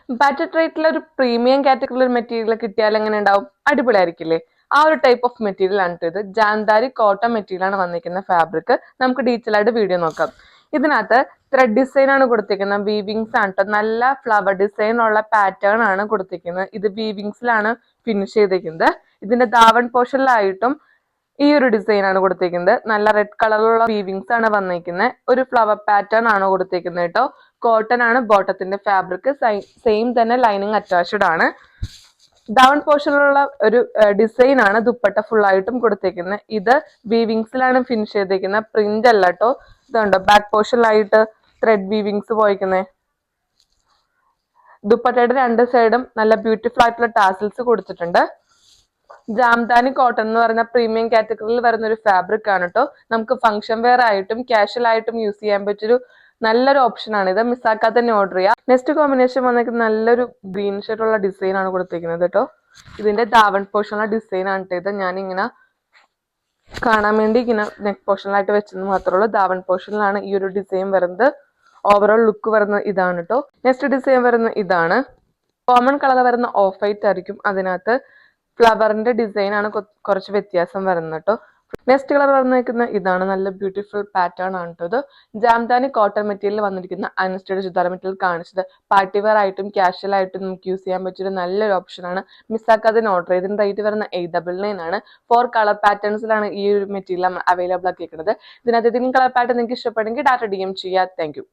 Budget റേറ്റിൽ ഒരു premium കാറ്റഗറിയിൽ മെറ്റീരിയൽ കിട്ടിയാൽ എങ്ങനെ ഉണ്ടാവും? അടിപൊളിയായിരിക്കില്ലേ? ആ ഒരു ടൈപ്പ് ഓഫ് മെറ്റീരിയൽ ആണ് ഇത്. ജാൻദാരി കോട്ടൺ മെറ്റീരിയൽ ആണ് വന്നിരിക്കുന്ന ഫാബ്രിക്. നമുക്ക് ഡീറ്റെയിൽ ആയിട്ട് വീഡിയോ നോക്കാം. ഇതിനകത്ത് ത്രെഡ് ഡിസൈൻ ആണ് കൊടുത്തിരിക്കുന്നത്, വീവിങ്സ് ആണ് ട്ടോ. നല്ല ഫ്ലവർ ഡിസൈൻ ഉള്ള പാറ്റേൺ ആണ് കൊടുത്തിരിക്കുന്നത്. ഇത് വീവിങ്സിലാണ് ഫിനിഷ് ചെയ്തിരിക്കുന്നത്. ഇതിന്റെ ദാവൺ പോർഷനിലായിട്ടും ഈ ഒരു ഡിസൈൻ ആണ് കൊടുത്തിരിക്കുന്നത്. നല്ല റെഡ് കളറിലുള്ള വീവിങ്സ് ആണ് വന്നിരിക്കുന്നത്. ഒരു ഫ്ലവർ പാറ്റേൺ ആണ് കൊടുത്തിരിക്കുന്നത് കേട്ടോ. കോട്ടൺ ആണ് ബോട്ടത്തിന്റെ ഫാബ്രിക്. സെയിം തന്നെ ലൈനിങ് അറ്റാച്ച്ഡ് ആണ്. ഡൗൺ പോർഷനിലുള്ള ഒരു ഡിസൈൻ ആണ് ദുപ്പട്ട ഫുൾ ആയിട്ടും കൊടുത്തിരിക്കുന്നത്. ഇത് വീവിങ്സിലാണ് ഫിനിഷ് ചെയ്തിരിക്കുന്നത്, പ്രിന്റ് അല്ല കേട്ടോ. ഇതുണ്ടോ ബാക്ക് പോർഷനിലായിട്ട് ത്രെഡ് വീവിങ്സ് പോയിരിക്കുന്നത്. ദുപ്പട്ടയുടെ രണ്ട് സൈഡും നല്ല ബ്യൂട്ടിഫുൾ ആയിട്ടുള്ള ടാസിൽസ് കൊടുത്തിട്ടുണ്ട്. ജാംദാനി കോട്ടൺ എന്ന് പറയുന്ന പ്രീമിയം കാറ്റഗറിയിൽ വരുന്ന ഒരു ഫാബ്രിക് ആണ് കേട്ടോ. നമുക്ക് ഫംഗ്ഷൻ വെയർ ആയിട്ടും കാഷ്വൽ ആയിട്ടും യൂസ് ചെയ്യാൻ പറ്റിയൊരു നല്ലൊരു ഓപ്ഷൻ ആണ് ഇത്. മിസ്സാക്കാതെ തന്നെ ഓർഡർ ചെയ്യാം. നെക്സ്റ്റ് കോമ്പിനേഷൻ വന്നിരിക്കുന്ന നല്ലൊരു ഗ്രീൻ ഷെയ്ഡുള്ള ഡിസൈൻ ആണ് കൊടുത്തിരിക്കുന്നത് കേട്ടോ. ഇതിന്റെ ദാവൺ പോർഷനുള്ള ഡിസൈൻ ആണ് ഇത്. ഞാനിങ്ങനെ കാണാൻ വേണ്ടി ഇങ്ങനെ നെക്ക് പോർഷനിലായിട്ട് വെച്ചെന്ന് മാത്രമേ ഉള്ളൂ. ദാവൺ പോർഷനിലാണ് ഈ ഒരു ഡിസൈൻ വരുന്നത്. ഓവറോൾ ലുക്ക് വരുന്നത് ഇതാണ് കേട്ടോ. നെക്സ്റ്റ് ഡിസൈൻ വരുന്നത് ഇതാണ്. കോമൺ കളർ വരുന്ന ഓഫ് വൈറ്റ് ആയിരിക്കും. അതിനകത്ത് ഫ്ലവറിന്റെ ഡിസൈൻ ആണ് കുറച്ച് വ്യത്യാസം വരുന്നത് കേട്ടോ. നെക്സ്റ്റ് കളർ വന്നിരിക്കുന്ന ഇതാണ്. നല്ല ബ്യൂട്ടിഫുൾ പാറ്റേൺ ആണ് കേട്ടോ. ഇത് ജാംദാനി കോട്ടൺ മെറ്റീരിയൽ വന്നിരിക്കുന്ന അൺസ്റ്റഡ് ചുരിദാർ മെറ്റീരിയൽ കാണിച്ചത്. പാർട്ടി വെയർ ആയിട്ടും കാഷ്വൽ ആയിട്ടും നമുക്ക് യൂസ് ചെയ്യാൻ പറ്റിയൊരു നല്ലൊരു ഓപ്ഷൻ ആണ്. മിസ്സാക്കാതെ ഓർഡർ ചെയ്ത്. ഇതിന് റേറ്റ് വരുന്ന 899 ആണ്. 4 കളർ പാറ്റേൺസിലാണ് ഈ ഒരു മെറ്റീരിയൽ അവൈലബിൾ ആക്കിയിരിക്കുന്നത്. ഇതിനകത്ത് ഏതെങ്കിലും കളർ പാറ്റേൺ നിങ്ങൾക്ക് ഇഷ്ടപ്പെടുമെങ്കിൽ ഡയറക്റ്റ് DM ചെയ്യുക. Thank you.